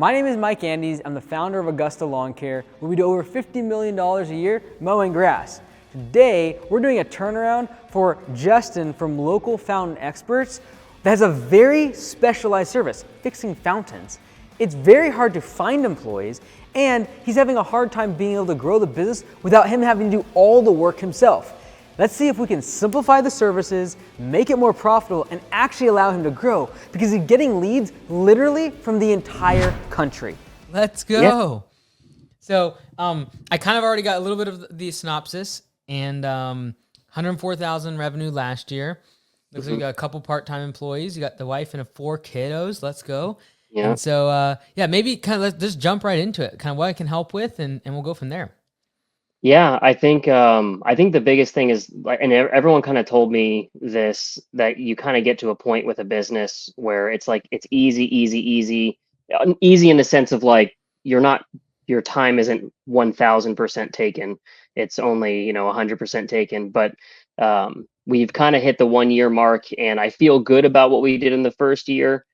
My name is Mike Andes. I'm the founder of Augusta Lawn Care, where we do over $50 million a year mowing grass. Today, we're doing a turnaround for Justin from Local Fountain Experts that has a very specialized service, fixing fountains. It's very hard to find employees, and he's having a hard time being able to grow the business without him having to do all the work himself. Let's see if we can simplify the services, make it more profitable, and actually allow him to grow, because he's getting leads literally from the entire country. Let's go. Yeah. So I kind of already got a little bit of the synopsis, and 104,000 revenue last year. Looks like you got a couple part-time employees. You got the wife and 4 kiddos. Let's go. Yeah. And so, maybe kind of let's just jump right into it. Kind of what I can help with, and we'll go from there. Yeah, I think the biggest thing is, like, and everyone kind of told me this, that you kind of get to a point with a business where it's like it's easy in the sense of like your time isn't 1,000% taken. It's only 100% taken. But we've kind of hit the 1 year mark, and I feel good about what we did in the first year.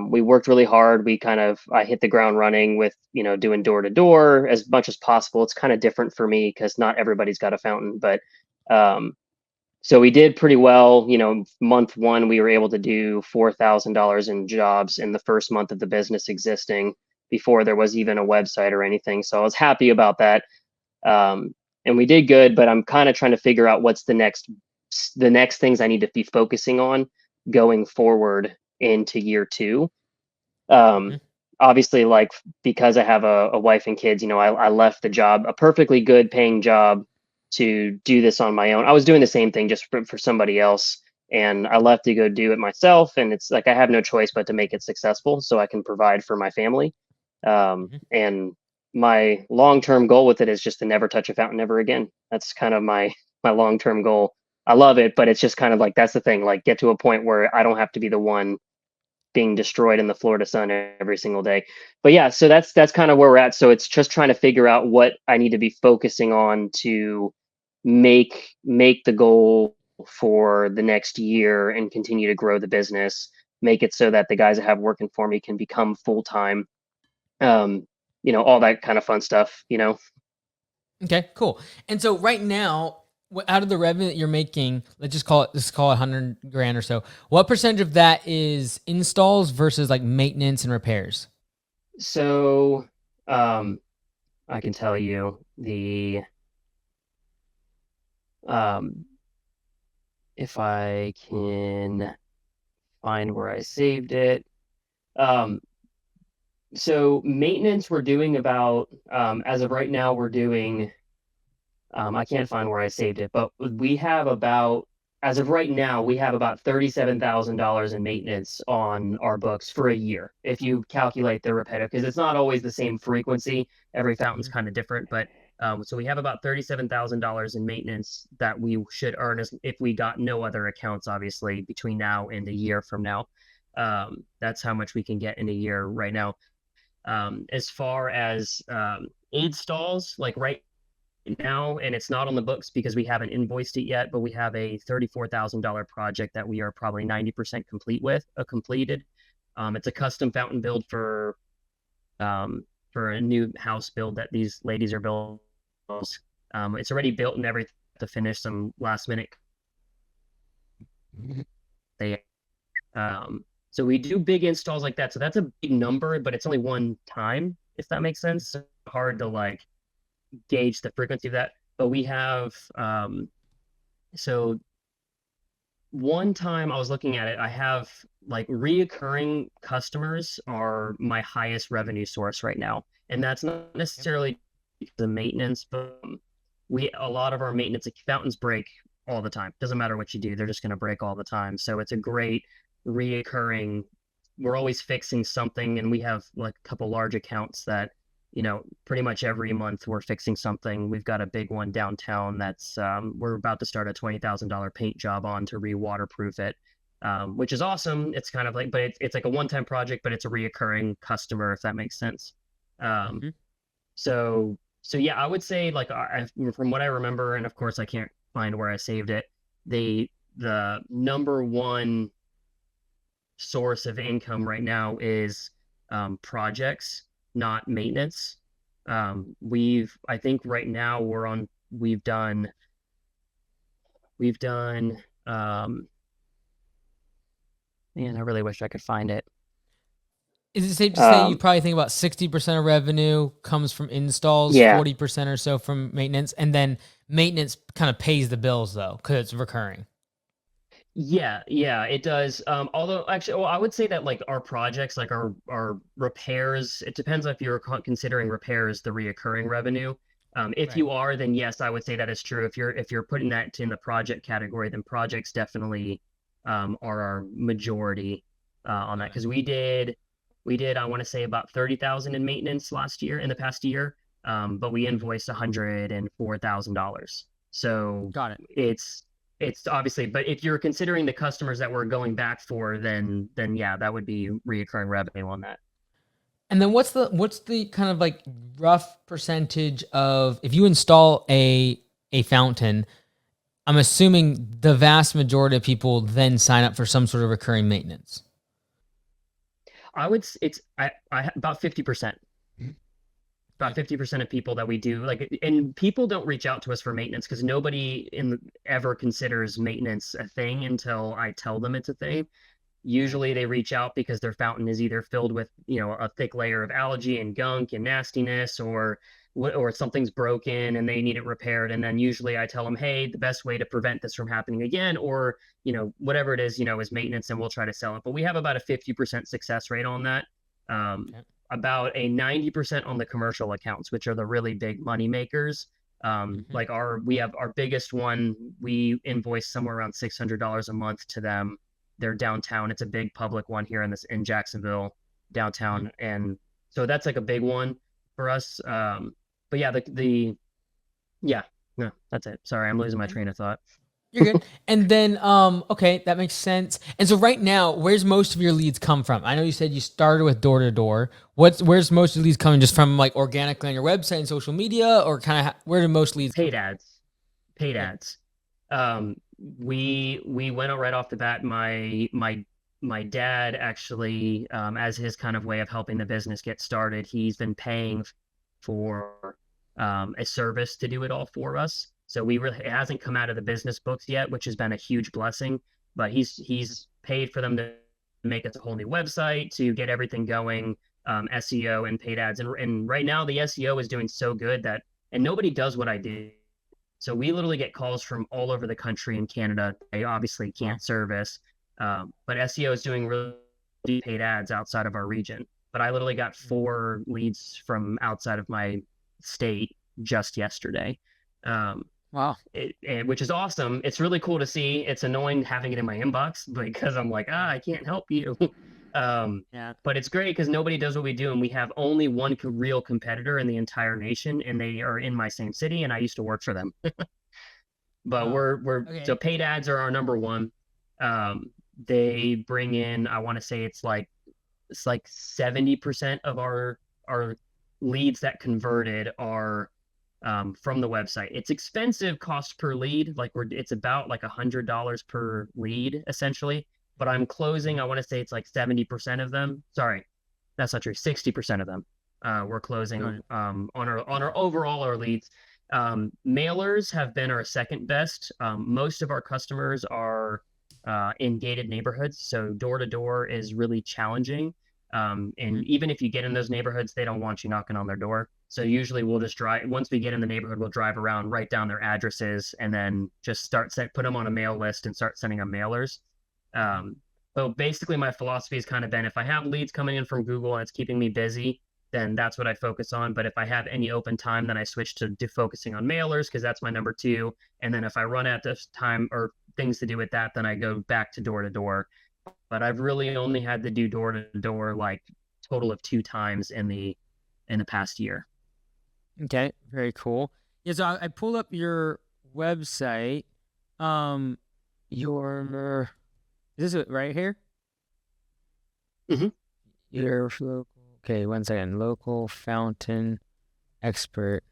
We worked really hard. I hit the ground running with, doing door to door as much as possible. It's kind of different for me because not everybody's got a fountain, but so we did pretty well. Month 1, we were able to do $4,000 in jobs in the first month of the business existing, before there was even a website or anything. So I was happy about that. And we did good, but I'm kind of trying to figure out what's the next things I need to be focusing on going forward into year 2. Obviously, like, because I have a wife and kids, I left the job, a perfectly good paying job, to do this on my own. I was doing the same thing just for somebody else, and I left to go do it myself. And it's like I have no choice but to make it successful so I can provide for my family. And my long-term goal with it is just to never touch a fountain ever again. That's kind of my long-term goal. I love it, but it's just kind of like, that's the thing, like, get to a point where I don't have to be the one being destroyed in the Florida sun every single day. But yeah, so that's kind of where we're at. So it's just trying to figure out what I need to be focusing on to make the goal for the next year and continue to grow the business, make it so that the guys that have working for me can become full-time, all that kind of fun stuff. Okay, cool. And so right now, out of the revenue that you're making, let's call it 100 grand or so. What percentage of that is installs versus like maintenance and repairs? So, I can tell you if I can find where I saved it. So maintenance, we're doing about, as of right now, we're doing, I can't find where I saved it, but we have about, as of right now, we have about $37,000 in maintenance on our books for a year, if you calculate the repetitive, because it's not always the same frequency. Every fountain's kind of different, but so we have about $37,000 in maintenance that we should earn if we got no other accounts, obviously, between now and a year from now. That's how much we can get in a year right now. As far as aid stalls, like right now, and it's not on the books because we haven't invoiced it yet, but we have a $34,000 project that we are probably 90% completed. It's a custom fountain build for a new house build that these ladies are building. It's already built and everything to finish some last minute. So we do big installs like that. So that's a big number, but it's only one time, if that makes sense. So hard to like gauge the frequency of that. But we have, so one time I was looking at it, I have like reoccurring customers are my highest revenue source right now. And that's not necessarily the maintenance, but a lot of our maintenance fountains break all the time. Doesn't matter what you do, they're just going to break all the time. So it's a great reoccurring, we're always fixing something, and we have like a couple large accounts that pretty much every month we're fixing something. We've got a big one downtown that's we're about to start a $20,000 paint job on to re-waterproof it, which is awesome. It's kind of like, but it's like a one-time project, but it's a reoccurring customer, if that makes sense. So yeah, I would say, like, from what I remember, and of course I can't find where I saved it, the number one source of income right now is projects, not maintenance. I think right now we've done, man, I really wish I could find it. Is it safe to say you Um, probably think about 60% of revenue comes from installs, yeah, 40% or so from maintenance, and then maintenance kind of pays the bills though, because it's recurring. yeah, it does. Although actually, well, I would say that like our projects, like our repairs, it depends if you're considering repairs the reoccurring revenue. If Right. you are, then yes, I would say that is true. If you're putting that in the project category, then projects definitely are our majority on that Okay. because we did I want to say about 30,000 in maintenance last year in the past year, but we invoiced $104,000. So Got it. it's obviously, but if you're considering the customers that we're going back for, then yeah, that would be reoccurring revenue on that. And then what's the kind of like rough percentage of if you install a fountain, I'm assuming the vast majority of people then sign up for some sort of recurring maintenance. I would it's I about 50%. About Okay. 50% of people that we do like, and people don't reach out to us for maintenance because nobody in ever considers maintenance a thing until I tell them it's a thing. Right. Usually they reach out because their fountain is either filled with, a thick layer of algae and gunk and nastiness, or something's broken and they need it repaired. And then usually I tell them, hey, the best way to prevent this from happening again, or whatever it is maintenance, and we'll try to sell it. But we have about a 50% success rate on that. Um, Okay. about a 90% on the commercial accounts, which are the really big money makers. Mhm. Like we have our biggest one, we invoice somewhere around $600 a month to them. They're downtown. It's a big public one here in Jacksonville Mhm. downtown, and so that's like a big one for us. But yeah, the yeah, no, that's it. Sorry, I'm losing my train of thought. You're good. And then, okay, that makes sense. And so right now, where's most of your leads come from? I know you said you started with door to door. Where's most of the leads coming just from like organically on your website and social media, or kind of where do most leads come Paid from? ads, paid Okay. ads. We went right off the bat. My dad actually, as his kind of way of helping the business get started, he's been paying for a service to do it all for us. So it hasn't come out of the business books yet, which has been a huge blessing. But he's paid for them to make us a whole new website to get everything going, SEO and paid ads. And right now the SEO is doing so good that, and nobody does what I do. So we literally get calls from all over the country and Canada. They obviously Wow. can't service, but SEO is doing really paid ads outside of our region. But I literally got 4 leads from outside of my state just yesterday, um, Wow. which is awesome. It's really cool to see. It's annoying having it in my inbox because I'm like, I can't help you. um, Yeah. but it's great because nobody does what we do, and we have only one real competitor in the entire nation, and they are in my same city, and I used to work for them. But Wow. we're so Okay. paid ads are our number one. They bring in, I want to say it's like 70% of our leads that converted are from the website. It's expensive cost per lead. Like it's about like $100 per lead essentially. But I'm closing. I want to say it's like 70% of them. Sorry, that's not true. 60% of them. We're closing Got it. on our overall our leads. Mailers have been our second best. Most of our customers are in gated neighborhoods, so door to door is really challenging. And Mhm. even if you get in those neighborhoods, they don't want you knocking on their door. So usually we'll just drive. Once we get in the neighborhood, we'll drive around, write down their addresses, and then just put them on a mail list and start sending them mailers. Mhm. Um, so basically, my philosophy has kind of been if I have leads coming in from Google and it's keeping me busy, then that's what I focus on. But if I have any open time, then I switch to focusing on mailers because that's my number two. And then if I run out of time or things to do with that, then I go back to door to door. But I've really only had to do door to door like total of 2 times in the past year. Okay. Very cool. Yeah. So I pulled up your website. Um, your is this it right here? Hmm. Your local. Okay. One second. Local fountain expert.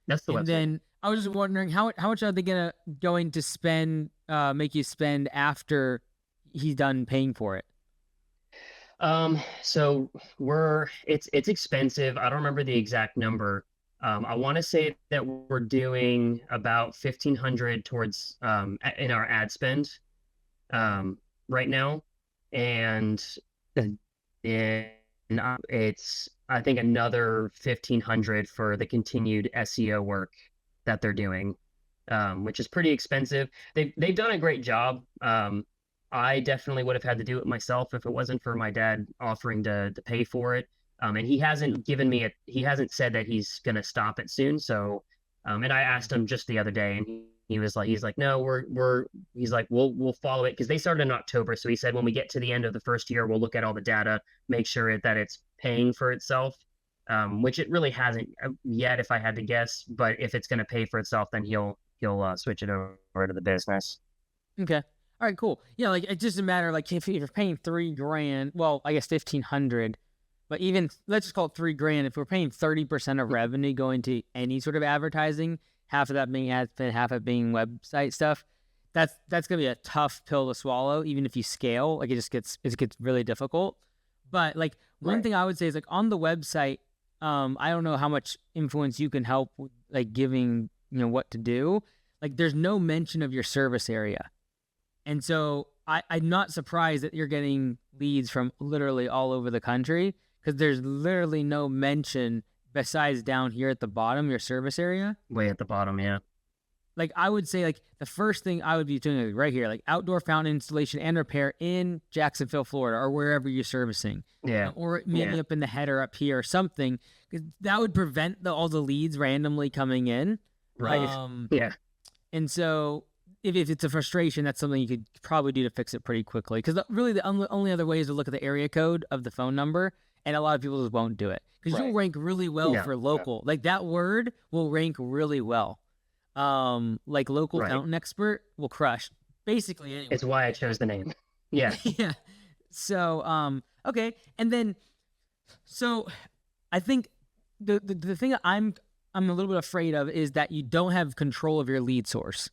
That's the And website. then I was just wondering how much are they going to spend make you spend after he's done paying for it? So it's expensive. I don't remember the exact number. I want to say that we're doing about 1,500 towards in our ad spend right now, and then it's I think another 1,500 for the continued SEO work that they're doing, which is pretty expensive. They've done a great job. I definitely would have had to do it myself if it wasn't for my dad offering to pay for it. And he hasn't given me he hasn't said that he's gonna stop it soon. So, and I asked him just the other day, and he was like, he's like, no, he's like, we'll follow it because they started in October. So he said when we get to the end of the first year, we'll look at all the data, make sure that it's paying for itself, which it really hasn't yet, if I had to guess. But if it's gonna pay for itself, then he'll switch it over to the business. Okay. All right, cool. Yeah, like it doesn't matter. Like if you're paying $3,000, well, I guess 1,500, but even let's just call it $3,000. If we're paying 30% of revenue going to any sort of advertising, half of that being ad spend, half of it being website stuff, that's gonna be a tough pill to swallow. Even if you scale, like it gets really difficult. But like one thing I would say is like on the website, I don't know how much influence you can help with, like giving what to do. Like there's no mention of your service area. And so I'm not surprised that you're getting leads from literally all over the country because there's literally no mention besides down here at the bottom, your service area. Way at the bottom, yeah. Like I would say like the first thing I would be doing is right here, like outdoor fountain installation and repair in Jacksonville, Florida, or wherever you're servicing. Yeah. Or maybe up in the header up here or something. Because that would prevent all the leads randomly coming in. Right. Yeah. And so if it's a frustration, that's something you could probably do to fix it pretty quickly. Because really, the only other way is to look at the area code of the phone number, and a lot of people just won't do it. Because you'll rank really well for local. Like that word will rank really well. Like local fountain expert will crush basically anyway. It's why I chose the name. Yeah. Yeah. So, okay. And then, so I think the thing that I'm a little bit afraid of is that you don't have control of your lead source,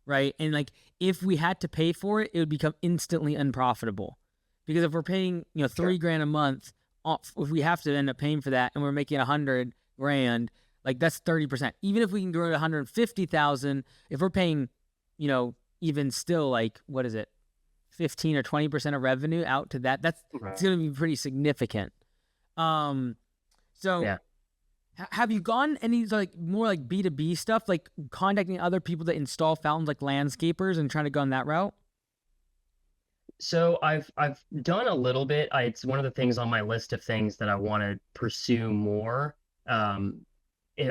right? And like if we had to pay for it, it would become instantly unprofitable. Because if we're paying, $3,000 a month, if we have to end up paying for that and we're making $100,000, like that's 30%. Even if we can grow to 150,000, if we're paying, even still like, what is it? 15 or 20% of revenue out to that, it's going to be pretty significant. Have you gone any like more like B2B stuff, like contacting other people that install fountains, like landscapers, and trying to go on that route? So I've done a little bit. It's one of the things on my list of things that I want to pursue more.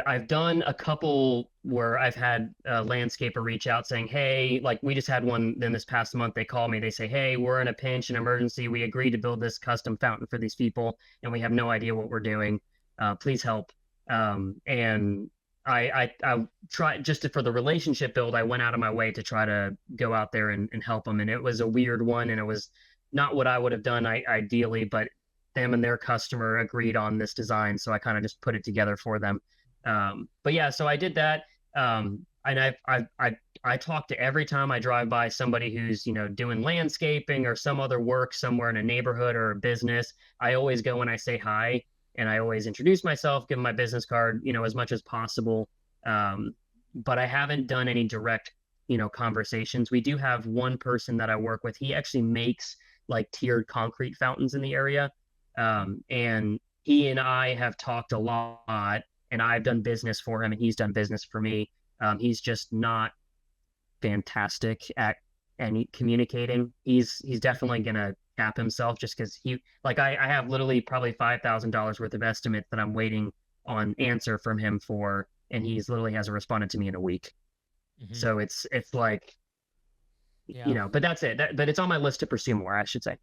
I've done a couple where I've had a landscaper reach out saying, hey, like we just had one then this past month. They call me, they say, hey, we're in a pinch, an emergency. We agreed to build this custom fountain for these people, and we have no idea what we're doing. Please help. And I tried for the relationship build. I went out of my way to try to go out there and help them. And it was a weird one. And it was not what I would have done ideally, but them and their customer agreed on this design. So I kind of just put it together for them. But yeah, so I did that. And I talk to every time I drive by somebody who's, doing landscaping or some other work somewhere in a neighborhood or a business. I always go and I say hi, and I always introduce myself, give them my business card, as much as possible. But I haven't done any direct, conversations. We do have one person that I work with. He actually makes like tiered concrete fountains in the area. And he and I have talked a lot, and I've done business for him and he's done business for me. He's just not fantastic at any communicating. He's definitely going to cap himself just because I have literally probably $5,000 worth of estimates that I'm waiting on answer from him for, and he's literally hasn't responded to me in a week. Mm-hmm. So it's like, but that's it. But it's on my list to pursue more, I should say.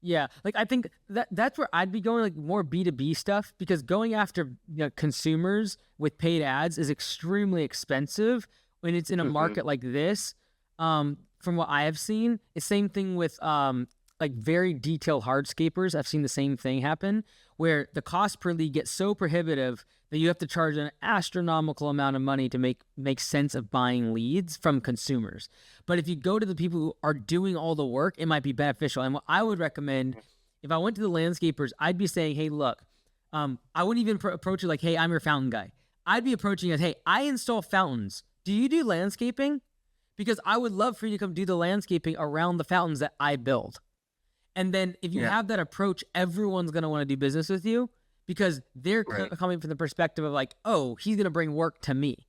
Yeah, like I think that's where I'd be going, like more B2B stuff, because going after consumers with paid ads is extremely expensive when it's in a market like this. From what I have seen, it's same thing with like very detailed hardscapers. I've seen the same thing happen where the cost per lead gets so prohibitive that you have to charge an astronomical amount of money to make sense of buying leads from consumers. But if you go to the people who are doing all the work, it might be beneficial. And what I would recommend if I went to the landscapers, I'd be saying, hey, look, I wouldn't even approach it like, hey, I'm your fountain guy. I'd be approaching it as, hey, I install fountains. Do you do landscaping? Because I would love for you to come do the landscaping around the fountains that I build. And then if you have that approach, everyone's going to want to do business with you because they're coming from the perspective of like, oh, he's going to bring work to me.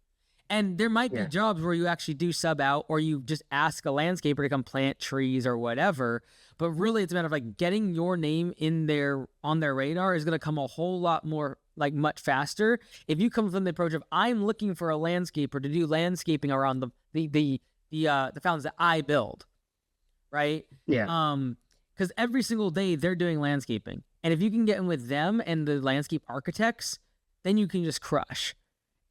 And there might be jobs where you actually do sub out or you just ask a landscaper to come plant trees or whatever. But really it's a matter of like getting your name in there on their radar is going to come a whole lot more, like much faster. If you come from the approach of I'm looking for a landscaper to do landscaping around the fountains that I build, right? Yeah. Because every single day they're doing landscaping. And if you can get in with them and the landscape architects, then you can just crush.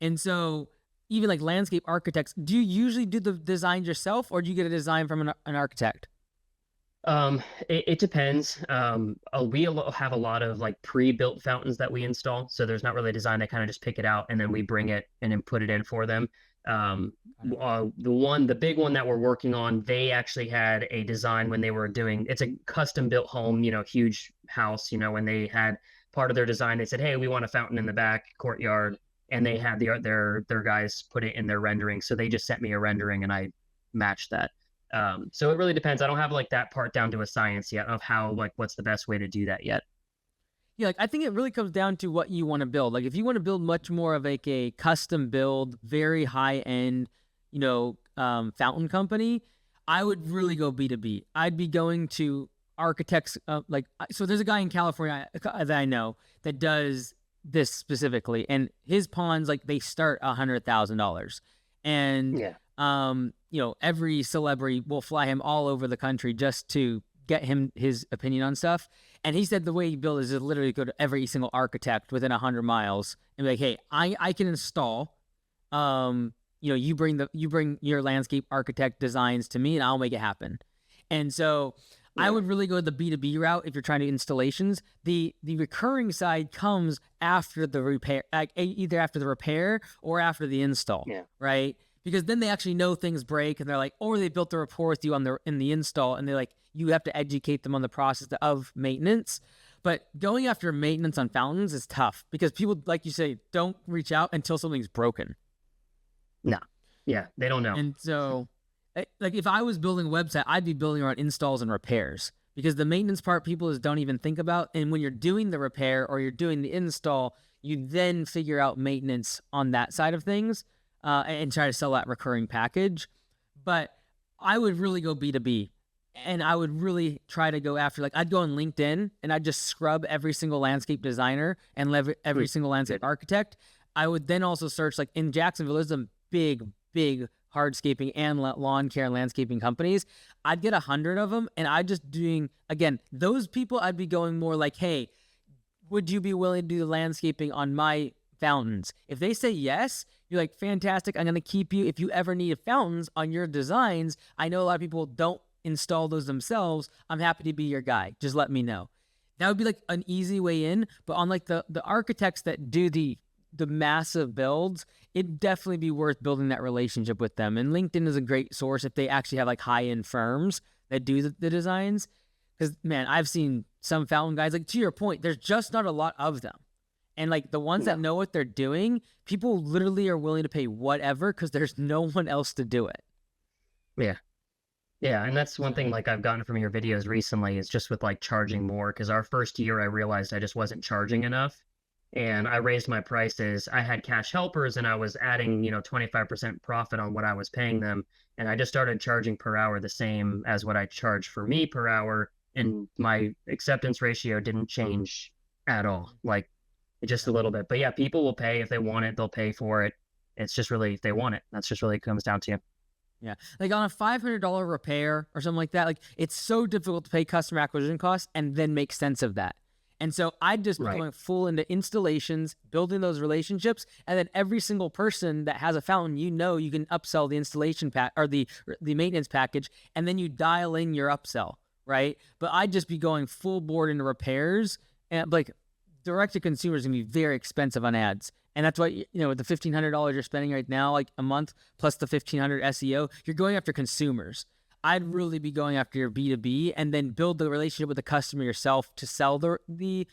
And so even like landscape architects, do you usually do the design yourself or do you get a design from an architect? It depends. We have a lot of like pre-built fountains that we install, so there's not really a design. They kind of just pick it out and then we bring it and then put it in for them. The big one that we're working on, they actually had a design when they were doing, it's a custom built home, huge house, when they had part of their design, they said, hey, we want a fountain in the back courtyard. And they had their guys put it in their rendering. So they just sent me a rendering and I matched that. So it really depends. I don't have like that part down to a science yet of how, like, what's the best way to do that yet. Yeah, like I think it really comes down to what you want to build. Like if you want to build much more of like a custom build, very high end, fountain company, I would really go B2B. I'd be going to architects. So there's a guy in California that I know that does this specifically, and his ponds, like they start $100,000, and every celebrity will fly him all over the country just to get him his opinion on stuff. And he said the way he built is literally go to every single architect within 100 miles and be like, hey, I can install. You bring your landscape architect designs to me, and I'll make it happen. And so I would really go the B2B route if you're trying to do installations. The recurring side comes after the repair, either after the repair or after the install, right? Because then they actually know things break and they're like, or they built the rapport with you in the install, and they're like, you have to educate them on the process of maintenance. But going after maintenance on fountains is tough because people, like you say, don't reach out until something's broken. No. Yeah, they don't know. And so like if I was building a website, I'd be building around installs and repairs because the maintenance part people just don't even think about. And when you're doing the repair or you're doing the install, you then figure out maintenance on that side of things and try to sell that recurring package. But I would really go B2B, and I would really try to go after, like I'd go on LinkedIn and I'd just scrub every single landscape designer and every single landscape architect. I would then also search, like in Jacksonville, there's some big hardscaping and lawn care and landscaping companies. I'd get 100 of them, and I'd just doing, again, those people I'd be going more like, hey, would you be willing to do the landscaping on my fountains? If they say yes, you're like, fantastic, I'm going to keep you. If you ever need fountains on your designs, I know a lot of people don't install those themselves. I'm happy to be your guy. Just let me know. That would be like an easy way in. But on like the architects that do the massive builds, it'd definitely be worth building that relationship with them. And LinkedIn is a great source if they actually have like high-end firms that do the designs. Because, man, I've seen some fountain guys, like to your point, there's just not a lot of them. And like the ones that know what they're doing, people literally are willing to pay whatever because there's no one else to do it. Yeah. Yeah, and that's one thing like I've gotten from your videos recently is just with like charging more, because our first year I realized I just wasn't charging enough. And I raised my prices. I had cash helpers and I was adding, 25% profit on what I was paying them. And I just started charging per hour the same as what I charged for me per hour. And my acceptance ratio didn't change at all, like just a little bit. But yeah, people will pay if they want it, they'll pay for it. It's just really if they want it. That's just really it comes down to. Yeah. Like on a $500 repair or something like that, like it's so difficult to pay customer acquisition costs and then make sense of that. And so I'd just be going full into installations, building those relationships, and then every single person that has a fountain, you can upsell the installation pack or the maintenance package, and then you dial in your upsell, right? But I'd just be going full board into repairs, and like direct to consumer is gonna be very expensive on ads. And that's why, with the $1,500 you're spending right now, like a month, plus the $1,500 SEO, you're going after consumers. I'd really be going after your B2B and then build the relationship with the customer yourself to sell the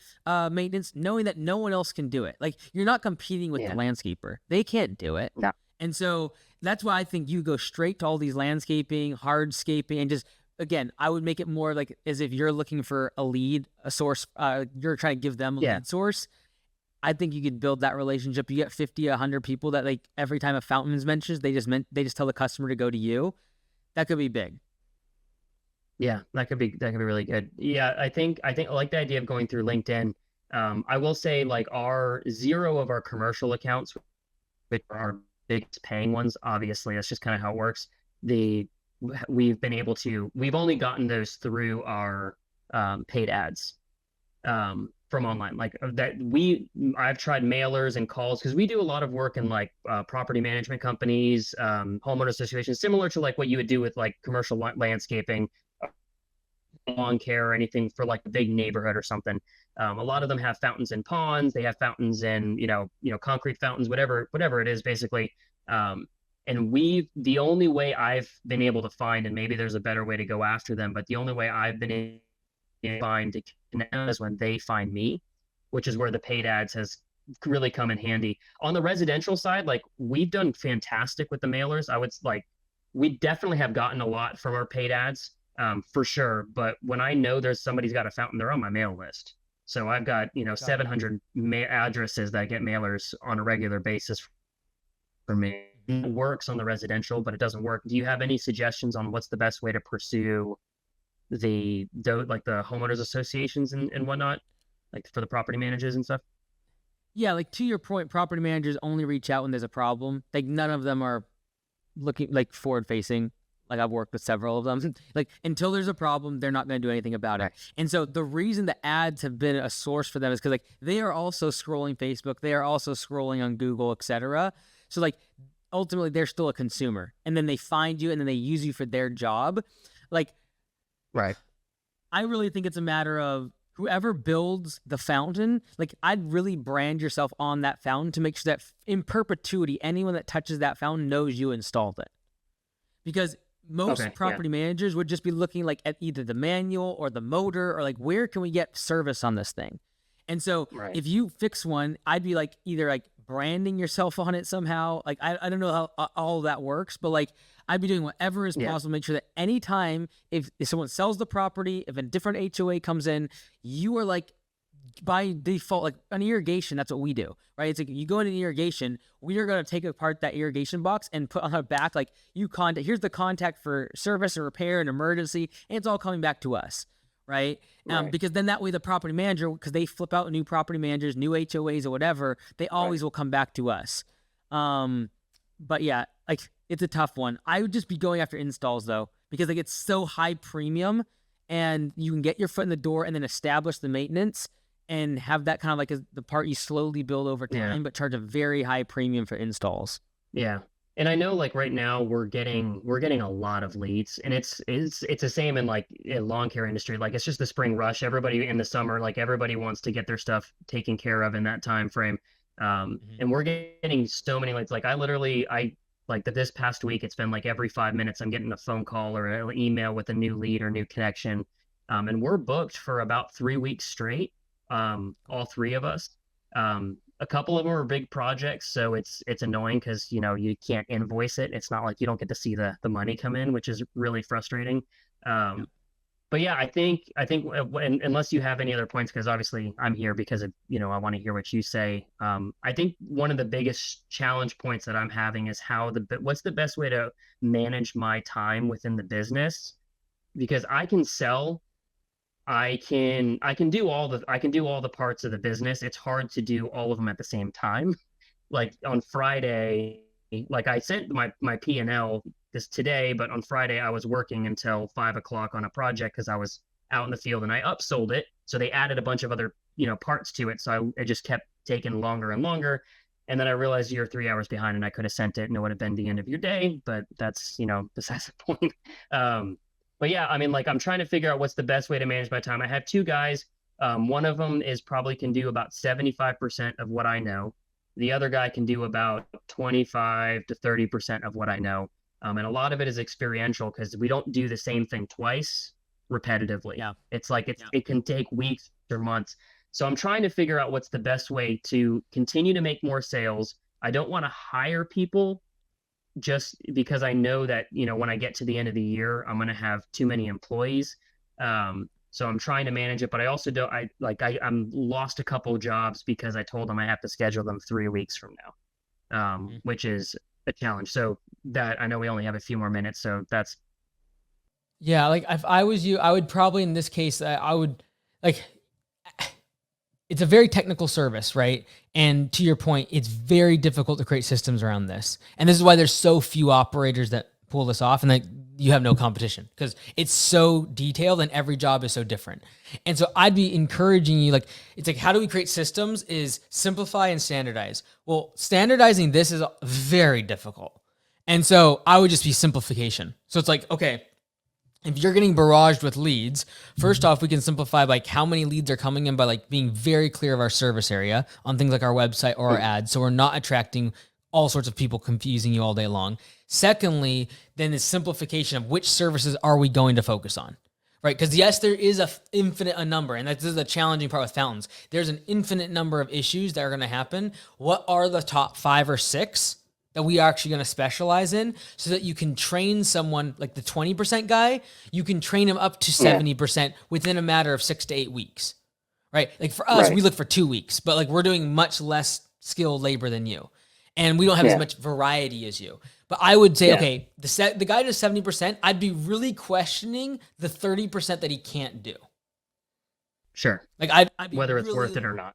maintenance, knowing that no one else can do it. Like, you're not competing with the landscaper. They can't do it. No. And so that's why I think you go straight to all these landscaping, hardscaping, and just, again, I would make it more like as if you're looking for a lead, a source, you're trying to give them a lead source. I think you could build that relationship. You get 50, 100 people that, like, every time a fountain is mentioned, they just tell the customer to go to you. That could be big. Yeah, that could be really good. Yeah, I think I like the idea of going through LinkedIn. I will say, like, our zero of our commercial accounts, which are our biggest paying ones, obviously, that's just kind of how it works. We've only gotten those through our paid ads from online. Like I've tried mailers and calls, because we do a lot of work in, like, property management companies, homeowner associations, similar to like what you would do with, like, commercial landscaping, lawn care, or anything for, like, a big neighborhood or something. A lot of them have fountains and ponds. They have fountains and, concrete fountains, whatever it is, basically. And the only way I've been able to find, and maybe there's a better way to go after them, but the only way I've been able to find to connect is when they find me, which is where the paid ads has really come in handy. On the residential side, like, we've done fantastic with the mailers. We definitely have gotten a lot from our paid ads, for sure. But when I know somebody's got a fountain, they're on my mail list. So I've got, 700 addresses that get mailers on a regular basis for me. It works on the residential, but it doesn't work. Do you have any suggestions on what's the best way to pursue the homeowners associations and whatnot, like, for the property managers and stuff? Yeah, like, to your point, property managers only reach out when there's a problem. Like, none of them are looking, like, forward facing. Like, I've worked with several of them. Like, until there's a problem, they're not going to do anything about it. And so the reason the ads have been a source for them is because, like, they are also scrolling Facebook, they are also scrolling on Google, etc. So, like, ultimately they're still a consumer, and then they find you and then they use you for their job. Like, right. I really think it's a matter of whoever builds the fountain, like, I'd really brand yourself on that fountain to make sure that in perpetuity, anyone that touches that fountain knows you installed it. Because most property managers would just be looking, like, at either the manual or the motor, or, like, where can we get service on this thing? And so if you fix one, I'd be, like, either, like, branding yourself on it somehow. Like, I don't know how all that works, but, like, I'd be doing whatever is possible to make sure that anytime if someone sells the property, if a different HOA comes in, you are, like, by default, like, on irrigation, that's what we do, right? It's like, you go into irrigation, we are going to take apart that irrigation box and put on our back, like, here's the contact for service or repair and emergency, and it's all coming back to us. Right? Because then that way the property manager, because they flip out new property managers, new HOAs or whatever, they always will come back to us. But yeah, like, it's a tough one. I would just be going after installs, though, because, like, it's so high premium, and you can get your foot in the door and then establish the maintenance and have that kind of like the part you slowly build over time, but charge a very high premium for installs. Yeah. And I know, like, right now we're getting a lot of leads, and it's the same in, like, lawn care industry. Like, it's just the spring rush. Everybody in the summer, like, everybody wants to get their stuff taken care of in that time frame. And we're getting so many leads. Like, this past week, it's been like every 5 minutes I'm getting a phone call or an email with a new lead or new connection. And we're booked for about 3 weeks straight. All three of us. A couple of them are big projects, so it's annoying because, you can't invoice it. It's not like you don't get to see the money come in, which is really frustrating. But yeah, I think unless you have any other points, because obviously I'm here because of, I want to hear what you say. I think one of the biggest challenge points that I'm having is what's the best way to manage my time within the business, because I can sell. I can do all the parts of the business. It's hard to do all of them at the same time. Like, on Friday, like, I sent my P&L this today, but on Friday I was working until 5 o'clock on a project because I was out in the field, and I upsold it. So they added a bunch of other, parts to it. So it just kept taking longer and longer. And then I realized you're 3 hours behind, and I could have sent it and it would have been the end of your day, but that's, besides the point. But yeah, I mean, like, I'm trying to figure out what's the best way to manage my time. I have two guys. One of them can do about 75% of what I know. The other guy can do about 25 to 30% of what I know. And a lot of it is experiential because we don't do the same thing twice repetitively. Yeah. It's like it can take weeks or months. So I'm trying to figure out what's the best way to continue to make more sales. I don't want to hire people just because I know that, when I get to the end of the year, I'm going to have too many employees. So I'm trying to manage it, but I also don't, I'm lost a couple of jobs because I told them I have to schedule them 3 weeks from now, which is a challenge. So that, I know we only have a few more minutes, so that's. Yeah. Like if I was you, I would probably, in this case, I would like, it's a very technical service, right? And to your point, it's very difficult to create systems around this. And this is why there's so few operators that pull this off, and like you have no competition because it's so detailed and every job is so different. And so I'd be encouraging you, like, it's like, how do we create systems is simplify and standardize. Well, standardizing this is very difficult. And so I would just be simplification. So it's like, okay, if you're getting barraged with leads, first off, we can simplify like how many leads are coming in by like being very clear of our service area on things like our website or our ads. So we're not attracting all sorts of people confusing you all day long. Secondly, then the simplification of which services are we going to focus on, right? Because yes, there is a number, and this is the challenging part with fountains. There's an infinite number of issues that are going to happen. What are the top 5 or 6 that we are actually going to specialize in so that you can train someone like the 20% guy, you can train him up to 70% within a matter of 6 to 8 weeks, right? Like for us, we look for 2 weeks, but like we're doing much less skilled labor than you. And we don't have as much variety as you. But I would say, okay, the guy does 70%, I'd be really questioning the 30% that he can't do. Sure. Like I'd be whether it's worth it or not.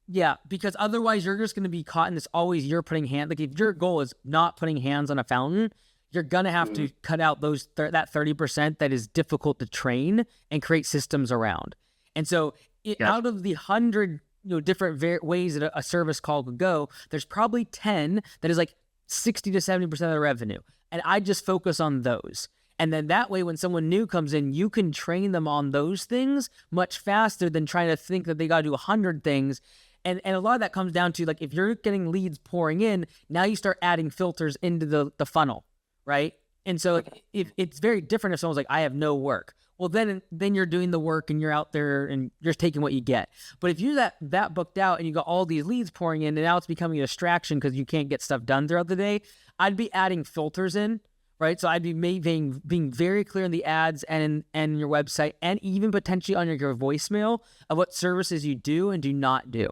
Yeah, because otherwise you're just going to be caught in this always you're putting hand. Like if your goal is not putting hands on a fountain, you're going to have to cut out that 30% that is difficult to train and create systems around. And so out of the 100 different ways that a service call could go, there's probably 10 that is like 60 to 70% of the revenue. And I just focus on those. And then that way, when someone new comes in, you can train them on those things much faster than trying to think that they got to do 100 things. And a lot of that comes down to like, if you're getting leads pouring in, now you start adding filters into the funnel, right? And so if it's very different if someone's like, I have no work. Well, then you're doing the work and you're out there and you're just taking what you get. But if you're that booked out and you got all these leads pouring in and now it's becoming a distraction because you can't get stuff done throughout the day, I'd be adding filters in, right? So I'd be being very clear in the ads and in your website and even potentially on your voicemail of what services you do and do not do.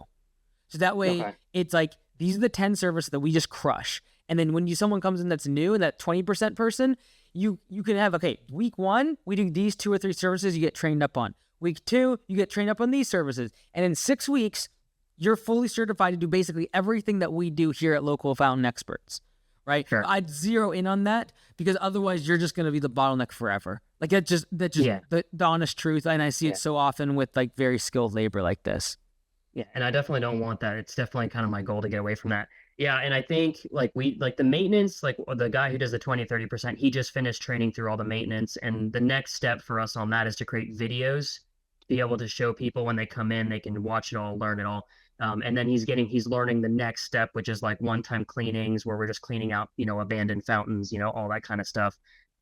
So that way it's like, these are the 10 services that we just crush. And then when someone comes in that's new and that 20% person, you can have, okay, week 1, we do these 2 or 3 services you get trained up on. Week 2, you get trained up on these services. And in 6 weeks, you're fully certified to do basically everything that we do here at Local Fountain Experts, right? Sure. I'd zero in on that because otherwise you're just going to be the bottleneck forever. Like that's just the honest truth. And I see it so often with like very skilled labor like this. Yeah, and I definitely don't want that. It's definitely kind of my goal to get away from that. Yeah, and I think like the maintenance, like the guy who does the 20-30%, he just finished training through all the maintenance. And the next step for us on that is to create videos to be able to show people when they come in, they can watch it all, learn it all. And then he's learning the next step, which is like one-time cleanings where we're just cleaning out, abandoned fountains, all that kind of stuff.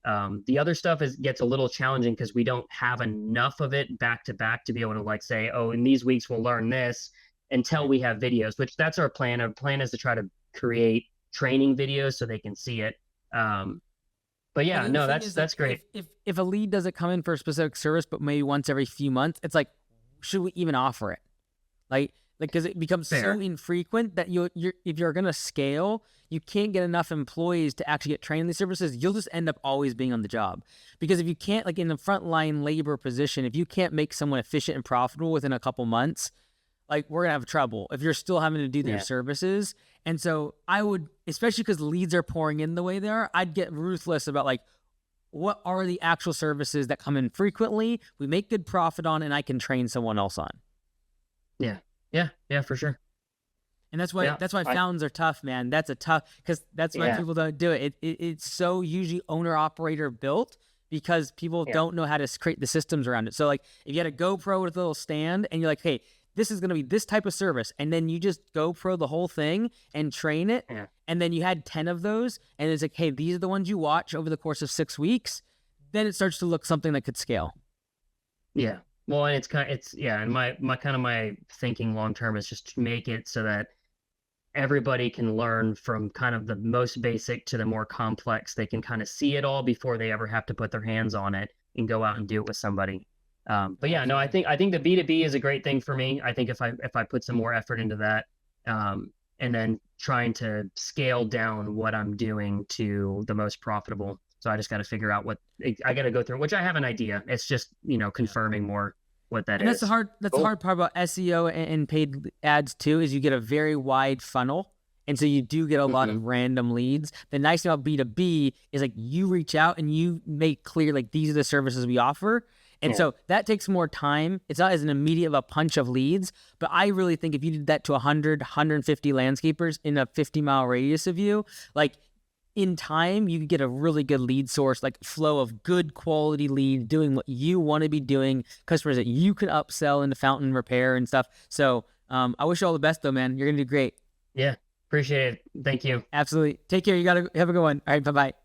The other stuff gets a little challenging because we don't have enough of it back to back to be able to like say, oh, in these weeks we'll learn this until we have videos, which that's our plan. Our plan is to try to create training videos so they can see it. But yeah, no, that's great. If a lead doesn't come in for a specific service, but maybe once every few months, it's like, should we even offer it? Like because it becomes so infrequent that if you're gonna scale, you can't get enough employees to actually get trained in these services. You'll just end up always being on the job. Because if you can't, like in the frontline labor position, if you can't make someone efficient and profitable within a couple months, like we're gonna have trouble if you're still having to do their services. And so I would, especially because leads are pouring in the way they are, I'd get ruthless about like, what are the actual services that come in frequently, we make good profit on, and I can train someone else on. Yeah, for sure. And that's why fountains are tough, man. That's why people don't do it. It's so usually owner operator built because people don't know how to create the systems around it. So like if you had a GoPro with a little stand and you're like, hey, this is going to be this type of service. And then you just GoPro the whole thing and train it. Yeah. And then you had 10 of those. And it's like, hey, these are the ones you watch over the course of 6 weeks. Then it starts to look something that could scale. Yeah. Well, and and my thinking long term is just to make it so that everybody can learn from kind of the most basic to the more complex. They can kind of see it all before they ever have to put their hands on it and go out and do it with somebody. But yeah, no, I think the B2B is a great thing for me. I think if I put some more effort into that, and then trying to scale down what I'm doing to the most profitable. So I just got to figure out what I got to go through, which I have an idea. It's just, confirming more what that is. That's the hard part about SEO and paid ads too, is you get a very wide funnel. And so you do get a lot of random leads. The nice thing about B2B is like you reach out and you make clear, like, these are the services we offer. And so that takes more time. It's not as an immediate of a punch of leads, but I really think if you did that to 100, 150 landscapers in a 50-mile radius of you, like, in time, you could get a really good lead source, like flow of good quality lead doing what you want to be doing, customers that you can upsell into fountain repair and stuff. So I wish you all the best though, man. You're going to do great. Yeah. Appreciate it. Thank you. Absolutely. Take care. You got to have a good one. All right. Bye-bye.